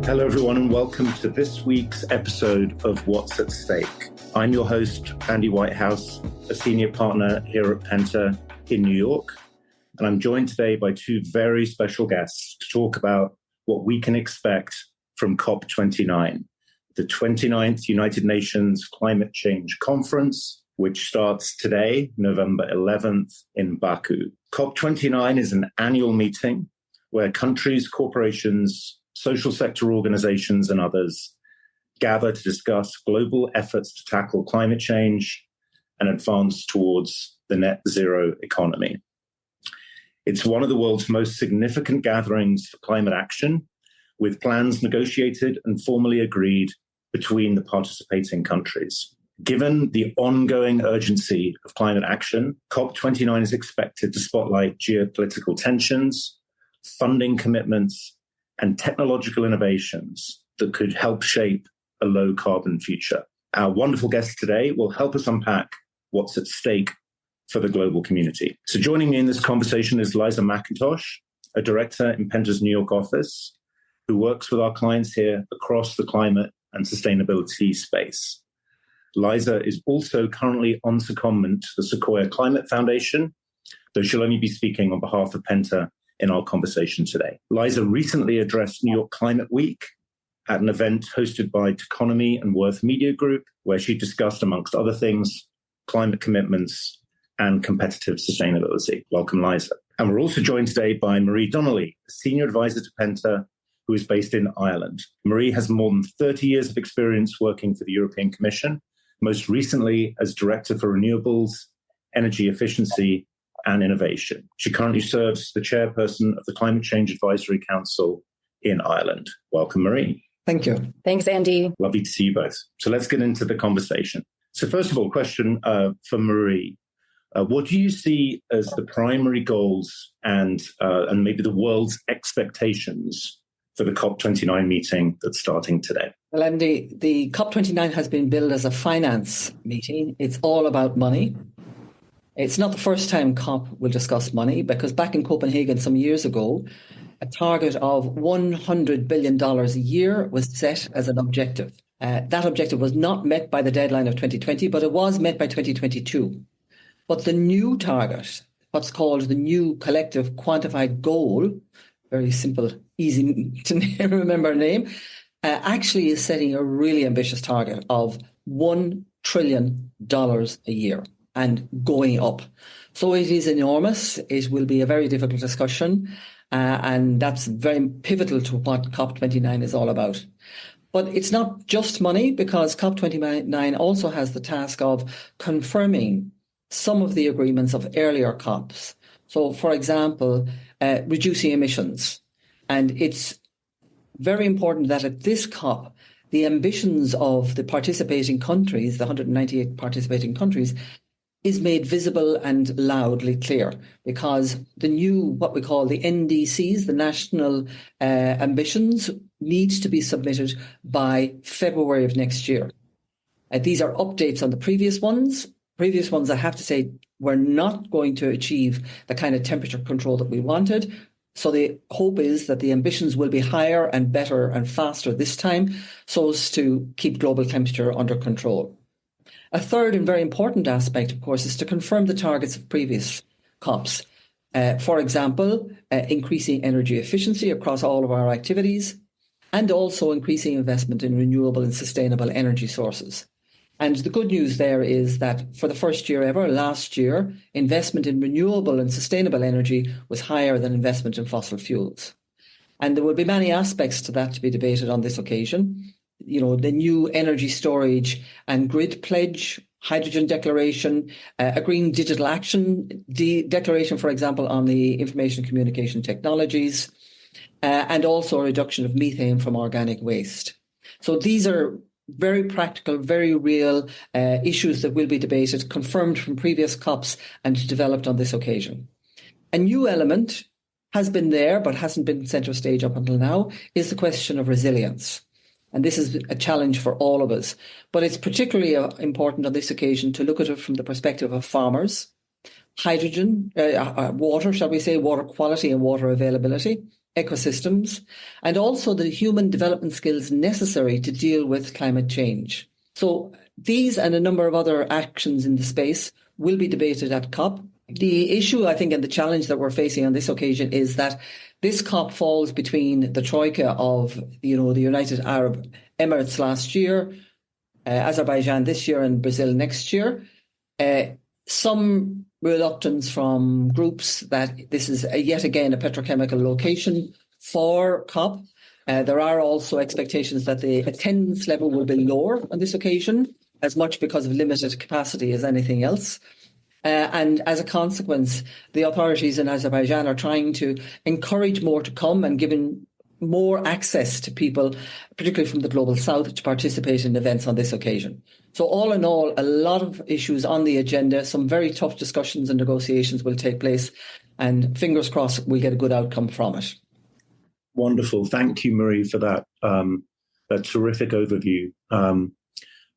Hello, everyone, and welcome to this week's episode of What's at Stake. I'm your host, Andy Whitehouse, a senior partner here at Penta in New York, and I'm joined today by two very special guests to talk about what we can expect from COP29, the 29th United Nations Climate Change Conference, which starts today, November 11th, in Baku. COP29 is an annual meeting where countries, corporations, social sector organizations, and others gather to discuss global efforts to tackle climate change and advance towards the net zero economy. It's one of the world's most significant gatherings for climate action, with plans negotiated and formally agreed between the participating countries. Given the ongoing urgency of climate action, COP29 is expected to spotlight geopolitical tensions, funding commitments, and technological innovations that could help shape a low-carbon future. Our wonderful guest today will help us unpack what's at stake for the global community. So joining me in this conversation is Liza McIntosh, a director in Penta's New York office, who works with our clients here across the climate and sustainability space. Liza is also currently on secondment to the Sequoia Climate Foundation, though she'll only be speaking on behalf of Penta in our conversation today. Liza recently addressed New York Climate Week at an event hosted by Techonomy and Worth Media Group, where she discussed, amongst other things, climate commitments and competitive sustainability. Welcome, Liza. And we're also joined today by Marie Donnelly, a senior advisor to Penta, who is based in Ireland. Marie has more than 30 years of experience working for the European Commission, most recently as Director for Renewables, Energy Efficiency, and Innovation. She currently serves the chairperson of the Climate Change Advisory Council in Ireland. Welcome, Marie. Thank you. Thanks, Andy. Lovely to see you both. So let's get into the conversation. So first of all, question for Marie. What do you see as the primary goals and maybe the world's expectations for the COP29 meeting that's starting today? Well, Andy, the COP29 has been billed as a finance meeting. It's all about money. It's not the first time COP will discuss money, because back in Copenhagen some years ago, a target of $100 billion a year was set as an objective. That objective was not met by the deadline of 2020, but it was met by 2022. But the new target, what's called the new collective quantified goal, very simple, easy to remember name, actually is setting a really ambitious target of $1 trillion a year and going up. So it is enormous. It will be a very difficult discussion. And that's very pivotal to what COP29 is all about. But it's not just money, because COP29 also has the task of confirming some of the agreements of earlier COPs. So, for example, reducing emissions. And it's very important that at this COP, the ambitions of the participating countries, the 198 participating countries, is made visible and loudly clear, because the new, what we call the NDCs, the national ambitions, needs to be submitted by February of next year. These are updates on the previous ones. Previous ones, I have to say, were not going to achieve the kind of temperature control that we wanted. So the hope is that the ambitions will be higher and better and faster this time, so as to keep global temperature under control. A third and very important aspect, of course, is to confirm the targets of previous COPs. For example, increasing energy efficiency across all of our activities, and also increasing investment in renewable and sustainable energy sources. And the good news there is that for the first year ever, last year, investment in renewable and sustainable energy was higher than investment in fossil fuels. And there will be many aspects to that to be debated on this occasion. You know, the new energy storage and grid pledge, hydrogen declaration, a green digital action declaration, for example, on the information communication technologies, and also a reduction of methane from organic waste. So these are very practical, very real issues that will be debated, confirmed from previous COPs and developed on this occasion. A new element has been there but hasn't been centre stage up until now is the question of resilience. And this is a challenge for all of us. But it's particularly important on this occasion to look at it from the perspective of farmers, hydrogen, water, shall we say, water quality and water availability, ecosystems, and also the human development skills necessary to deal with climate change. So these and a number of other actions in the space will be debated at COP. The issue, I think, and the challenge that we're facing on this occasion is that this COP falls between the troika of, the United Arab Emirates last year, Azerbaijan this year, and Brazil next year. Some reluctance from groups that this is yet again a petrochemical location for COP. There are also expectations that the attendance level will be lower on this occasion, as much because of limited capacity as anything else. And as a consequence, the authorities in Azerbaijan are trying to encourage more to come and giving more access to people, particularly from the global south, to participate in events on this occasion. So all in all, a lot of issues on the agenda, some very tough discussions and negotiations will take place, and fingers crossed we'll get a good outcome from it. Wonderful. Thank you, Marie, for that terrific overview.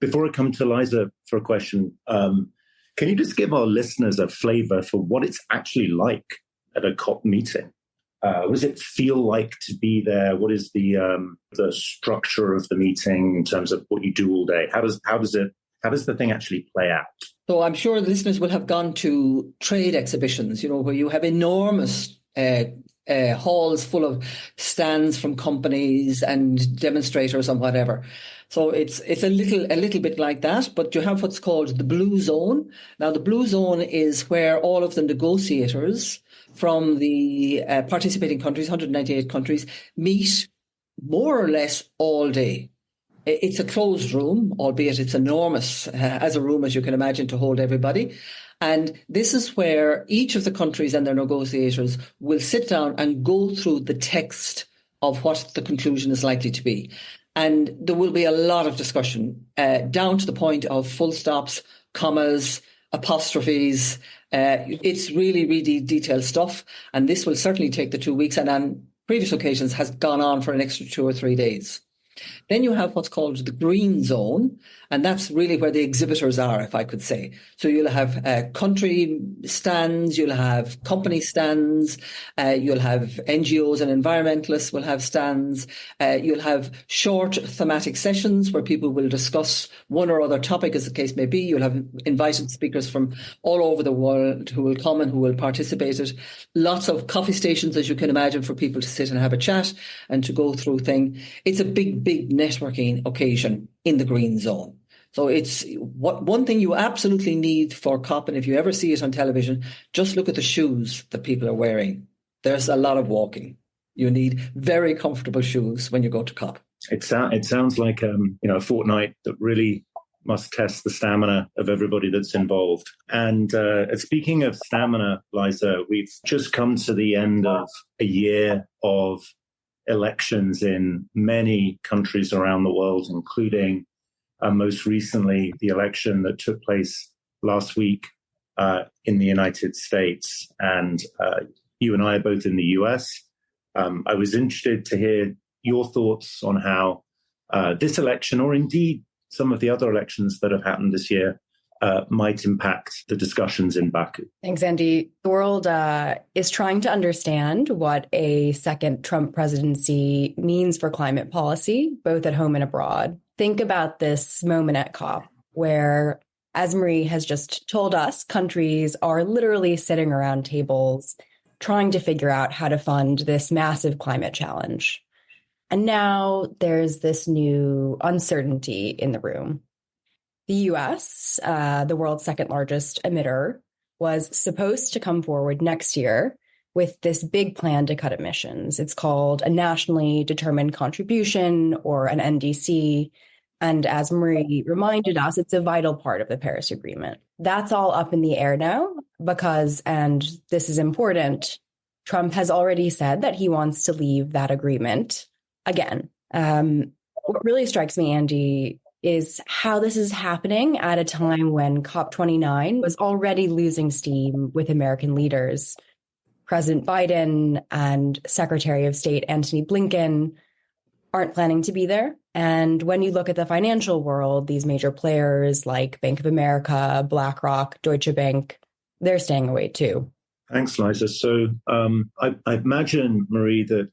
Before I come to Liza for a question, can you just give our listeners a flavour for what it's actually like at a COP meeting? What does it feel like to be there? What is the structure of the meeting in terms of what you do all day? How does the thing actually play out? So I'm sure the listeners will have gone to trade exhibitions, where you have enormous halls full of stands from companies and demonstrators and whatever. So it's a little bit like that, but you have what's called the blue zone. Now, the blue zone is where all of the negotiators from the participating countries, 198 countries, meet more or less all day. It's a closed room, albeit it's enormous as a room, as you can imagine, to hold everybody. And this is where each of the countries and their negotiators will sit down and go through the text of what the conclusion is likely to be. And there will be a lot of discussion, down to the point of full stops, commas, apostrophes. It's really, really detailed stuff. And this will certainly take the 2 weeks, and on previous occasions has gone on for an extra 2 or 3 days. Then you have what's called the green zone, and that's really where the exhibitors are, if I could say. So you'll have country stands, you'll have company stands, you'll have NGOs and environmentalists will have stands, you'll have short thematic sessions where people will discuss one or other topic, as the case may be. You'll have invited speakers from all over the world who will come and who will participate. Lots of coffee stations, as you can imagine, for people to sit and have a chat and to go through things. It's a big networking occasion in the green zone. So it's one thing you absolutely need for COP, and if you ever see it on television, just look at the shoes that people are wearing. There's a lot of walking. You need very comfortable shoes when you go to COP. It sounds like a fortnight that really must test the stamina of everybody that's involved. And speaking of stamina, Liza, we've just come to the end of a year of elections in many countries around the world, including most recently the election that took place last week in the United States. And you and I are both in the US. I was interested to hear your thoughts on how this election, or indeed some of the other elections that have happened this year, might impact the discussions in Baku. Thanks, Andy. The world is trying to understand what a second Trump presidency means for climate policy, both at home and abroad. Think about this moment at COP, where, as Marie has just told us, countries are literally sitting around tables trying to figure out how to fund this massive climate challenge. And now there's this new uncertainty in the room. The US, the world's second largest emitter, was supposed to come forward next year with this big plan to cut emissions. It's called a nationally determined contribution, or an NDC. And as Marie reminded us, it's a vital part of the Paris Agreement. That's all up in the air now because, and this is important, Trump has already said that he wants to leave that agreement again. What really strikes me, Andy, is how this is happening at a time when COP29 was already losing steam with American leaders. President Biden and Secretary of State Antony Blinken aren't planning to be there. And when you look at the financial world, these major players like Bank of America, BlackRock, Deutsche Bank, they're staying away too. Thanks, Liza. So I imagine, Marie, that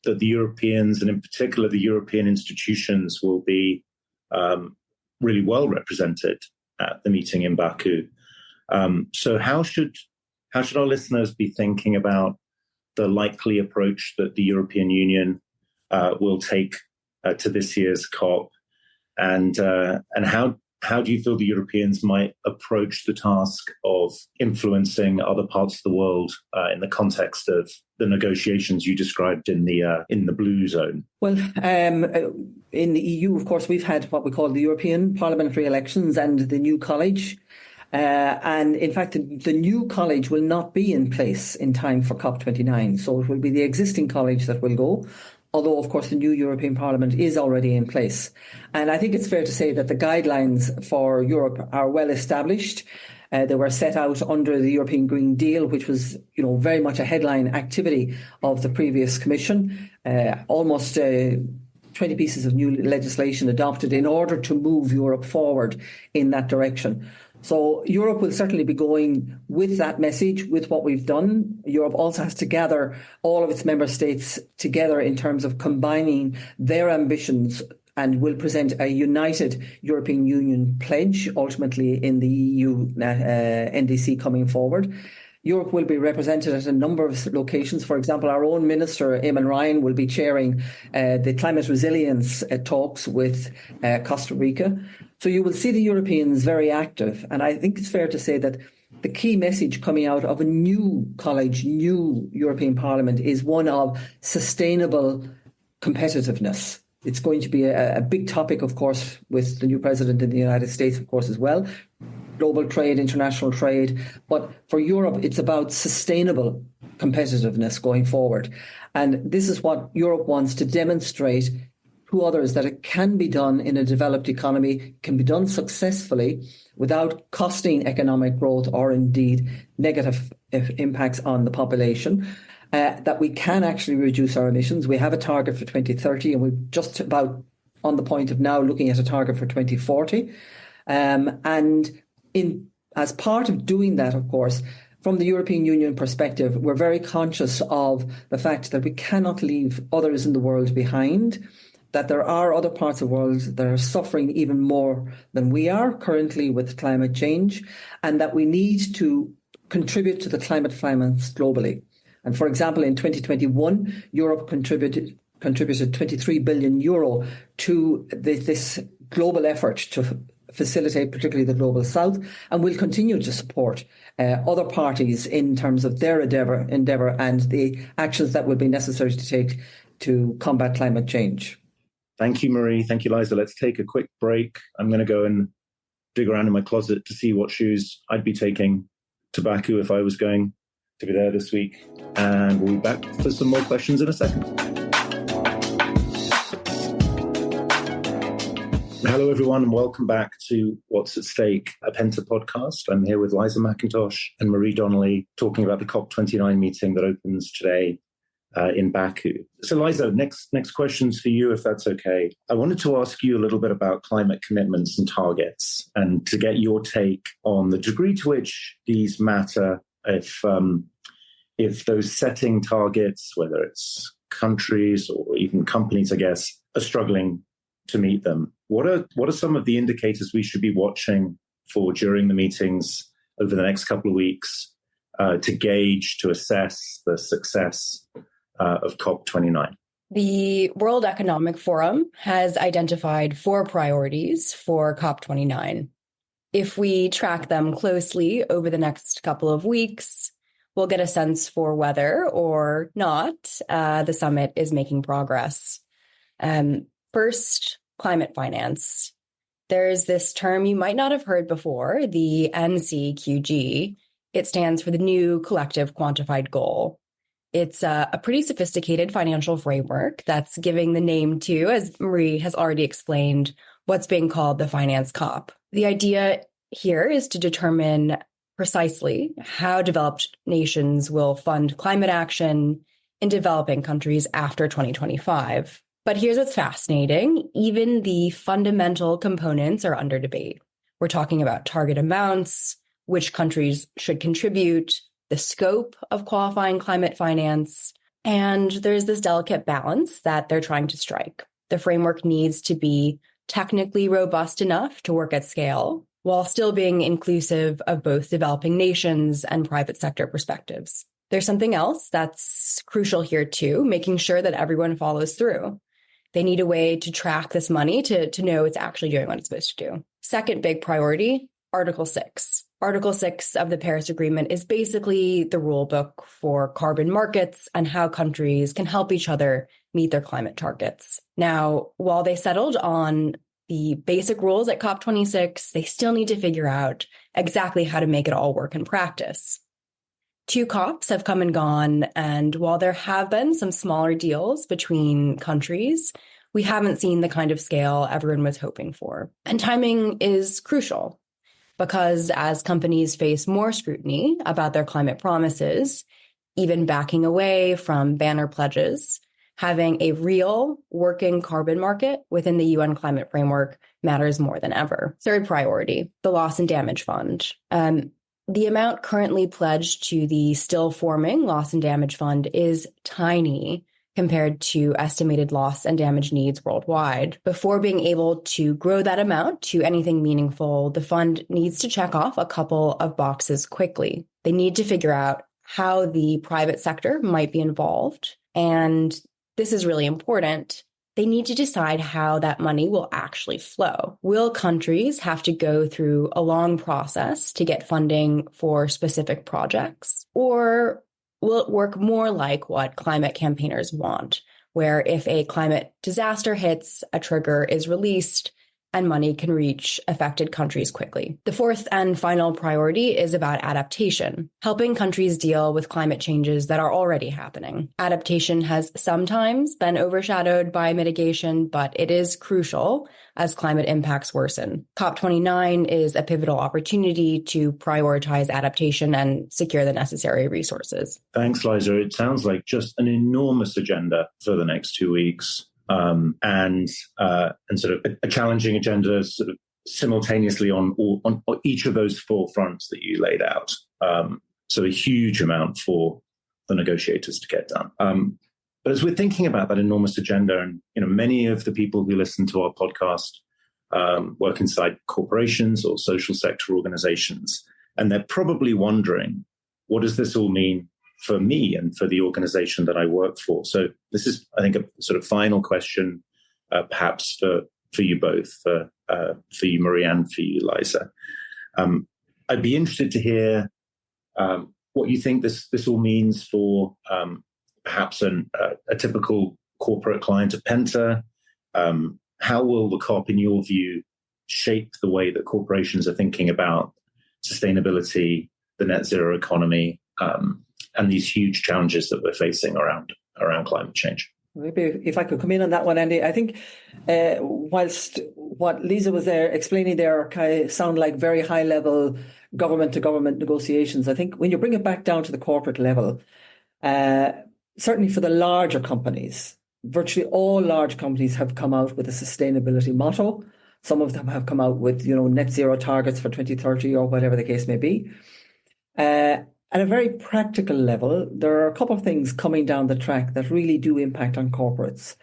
that the Europeans, and in particular the European institutions, will be really well represented at the meeting in Baku. So how should our listeners be thinking about the likely approach that the European Union will take to this year's COP, and how do you feel the Europeans might approach the task of influencing other parts of the world in the context of the negotiations you described in the blue zone? Well, in the EU, of course, we've had what we call the European parliamentary elections and the new college. And in fact, the new college will not be in place in time for COP29. So it will be the existing college that will go. Although, of course, the new European Parliament is already in place. And I think it's fair to say that the guidelines for Europe are well established. They were set out under the European Green Deal, which was, very much a headline activity of the previous Commission. Almost 20 pieces of new legislation adopted in order to move Europe forward in that direction. So Europe will certainly be going with that message, with what we've done. Europe also has to gather all of its member states together in terms of combining their ambitions, and will present a united European Union pledge ultimately in the EU NDC coming forward. Europe will be represented at a number of locations. For example, our own Minister, Eamon Ryan, will be chairing the climate resilience talks with Costa Rica. So you will see the Europeans very active. And I think it's fair to say that the key message coming out of a new college, new European Parliament, is one of sustainable competitiveness. It's going to be a big topic, of course, with the new president in the United States, of course, as well. Global trade, international trade. But for Europe, it's about sustainable competitiveness going forward. And this is what Europe wants to demonstrate to others, that it can be done in a developed economy, can be done successfully without costing economic growth or indeed negative impacts on the population. That we can actually reduce our emissions. We have a target for 2030, and we're just about on the point of now looking at a target for 2040. And as part of doing that, of course, from the European Union perspective, we're very conscious of the fact that we cannot leave others in the world behind, that there are other parts of the world that are suffering even more than we are currently with climate change, and that we need to contribute to the climate finance globally. And for example, in 2021, Europe contributed 23 billion euro to this global effort to facilitate particularly the Global South, and will continue to support other parties in terms of their endeavour and the actions that will be necessary to take to combat climate change. Thank you, Marie. Thank you, Liza. Let's take a quick break. I'm going to go and dig around in my closet to see what shoes I'd be taking to Baku if I was going to be there this week. And we'll be back for some more questions in a second. Hello, everyone, and welcome back to What's at Stake, a Penta podcast. I'm here with Liza McIntosh and Marie Donnelly talking about the COP29 meeting that opens today in Baku. So, Liza, next questions for you, if that's okay. I wanted to ask you a little bit about climate commitments and targets, and to get your take on the degree to which these matter, if those setting targets, whether it's countries or even companies, I guess, are struggling to meet them. What are some of the indicators we should be watching for during the meetings over the next couple of weeks to gauge, to assess the success of COP29? The World Economic Forum has identified 4 priorities for COP29. If we track them closely over the next couple of weeks, we'll get a sense for whether or not the summit is making progress. First, climate finance. There's this term you might not have heard before, the NCQG. It stands for the New Collective Quantified Goal. It's a pretty sophisticated financial framework that's giving the name to, as Marie has already explained, what's being called the finance COP. The idea here is to determine precisely how developed nations will fund climate action in developing countries after 2025. But here's what's fascinating. Even the fundamental components are under debate. We're talking about target amounts, which countries should contribute, the scope of qualifying climate finance. And there's this delicate balance that they're trying to strike. The framework needs to be technically robust enough to work at scale, while still being inclusive of both developing nations and private sector perspectives. There's something else that's crucial here too, making sure that everyone follows through. They need a way to track this money to know it's actually doing what it's supposed to do. Second big priority, Article 6. Article 6 of the Paris Agreement is basically the rule book for carbon markets and how countries can help each other meet their climate targets. Now, while they settled on the basic rules at COP26, they still need to figure out exactly how to make it all work in practice. 2 COPs have come and gone, and while there have been some smaller deals between countries, we haven't seen the kind of scale everyone was hoping for. And timing is crucial, because as companies face more scrutiny about their climate promises, even backing away from banner pledges, having a real working carbon market within the UN climate framework matters more than ever. Third priority, the loss and damage fund. The amount currently pledged to the still forming loss and damage fund is tiny compared to estimated loss and damage needs worldwide. Before being able to grow that amount to anything meaningful, the fund needs to check off a couple of boxes quickly. They need to figure out how the private sector might be involved. And this is really important. They need to decide how that money will actually flow. Will countries have to go through a long process to get funding for specific projects? Or will it work more like what climate campaigners want, where if a climate disaster hits, a trigger is released and money can reach affected countries quickly? The fourth and final priority is about adaptation, helping countries deal with climate changes that are already happening. Adaptation has sometimes been overshadowed by mitigation, but it is crucial as climate impacts worsen. COP29 is a pivotal opportunity to prioritize adaptation and secure the necessary resources. Thanks, Liza. It sounds like just an enormous agenda for the next 2 weeks. And sort of a challenging agenda sort of simultaneously on each of those 4 fronts that you laid out. So a huge amount for the negotiators to get done. But as we're thinking about that enormous agenda, and many of the people who listen to our podcast work inside corporations or social sector organizations, and they're probably wondering, what does this all mean for me and for the organization that I work for? So this is, I think, a sort of final question, perhaps for you both, for you, Marie, and for you, Liza. I'd be interested to hear what you think this all means for perhaps a typical corporate client of Penta. How will the COP, in your view, shape the way that corporations are thinking about sustainability, the net zero economy, and these huge challenges that we're facing around climate change? Maybe if I could come in on that one, Andy. I think whilst what Liza was there explaining there kind of sound like very high level government to government negotiations, I think when you bring it back down to the corporate level, certainly for the larger companies, virtually all large companies have come out with a sustainability motto. Some of them have come out with net zero targets for 2030 or whatever the case may be. At a very practical level, there are a couple of things coming down the track that really do impact on corporates.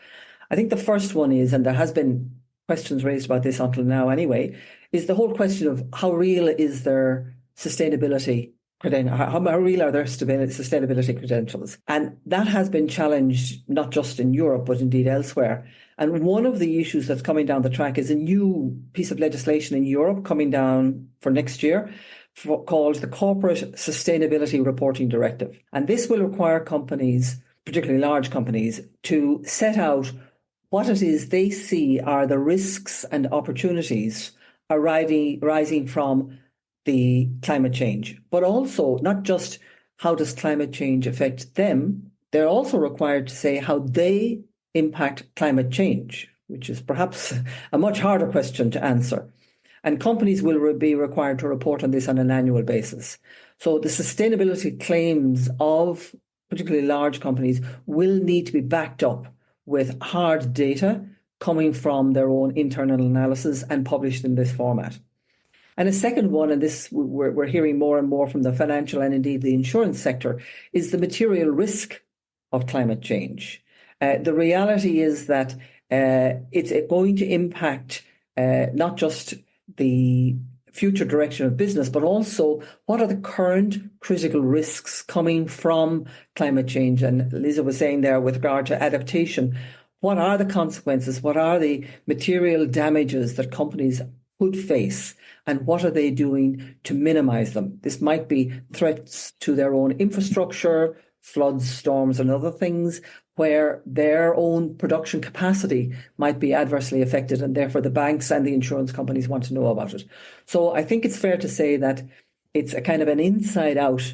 I think the first one is, and there has been questions raised about this until now anyway, is the whole question of how real is their sustainability credentials, how real are their sustainability credentials? And that has been challenged not just in Europe, but indeed elsewhere. And one of the issues that's coming down the track is a new piece of legislation in Europe coming down for next year, called the Corporate Sustainability Reporting Directive. And this will require companies, particularly large companies, to set out what it is they see are the risks and opportunities arising from the climate change, but also not just how does climate change affect them, they're also required to say how they impact climate change, which is perhaps a much harder question to answer. And companies will be required to report on this on an annual basis. So the sustainability claims of particularly large companies will need to be backed up with hard data coming from their own internal analysis and published in this format. And a second one, and this we're hearing more and more from the financial and indeed the insurance sector, is the material risk of climate change. The reality is that it's going to impact not just the future direction of business, but also what are the current critical risks coming from climate change. And Liza was saying there with regard to adaptation, what are the consequences? What are the material damages that companies could face? And what are they doing to minimize them? This might be threats to their own infrastructure, floods, storms, and other things where their own production capacity might be adversely affected, and therefore the banks and the insurance companies want to know about it. So I think it's fair to say that it's a kind of an inside-out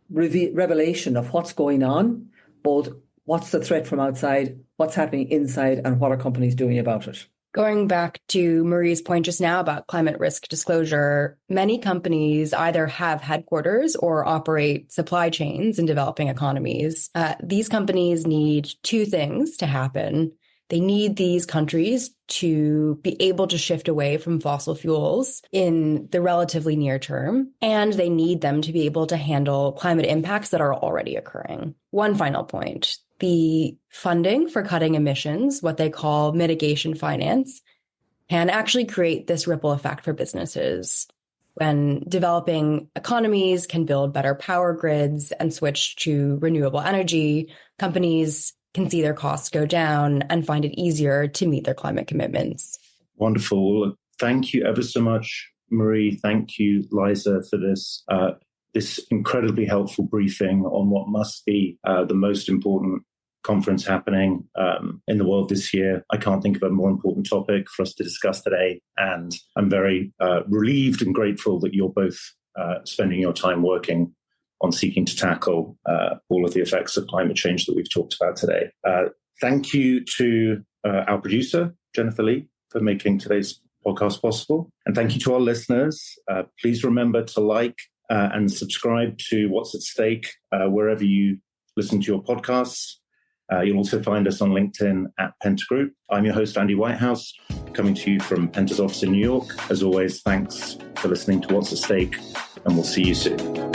revelation of what's going on, both what's the threat from outside, what's happening inside, and what are companies doing about it. Going back to Marie's point just now about climate risk disclosure, many companies either have headquarters or operate supply chains in developing economies. These companies need two things to happen. They need these countries to be able to shift away from fossil fuels in the relatively near term, and they need them to be able to handle climate impacts that are already occurring. One final point. The funding for cutting emissions, what they call mitigation finance, can actually create this ripple effect for businesses. When developing economies can build better power grids and switch to renewable energy, companies can see their costs go down and find it easier to meet their climate commitments. Wonderful. Thank you ever so much, Marie. Thank you, Liza, for this incredibly helpful briefing on what must be the most important conference happening in the world this year. I can't think of a more important topic for us to discuss today. And I'm very relieved and grateful that you're both spending your time working on seeking to tackle all of the effects of climate change that we've talked about today. Thank you to our producer, Jennifer Lee, for making today's podcast possible. And thank you to our listeners. Please remember to like and subscribe to What's at Stake wherever you listen to your podcasts. You'll also find us on LinkedIn at Penta Group. I'm your host, Andy Whitehouse, coming to you from Penta's office in New York. As always, thanks for listening to What's at Stake, and we'll see you soon.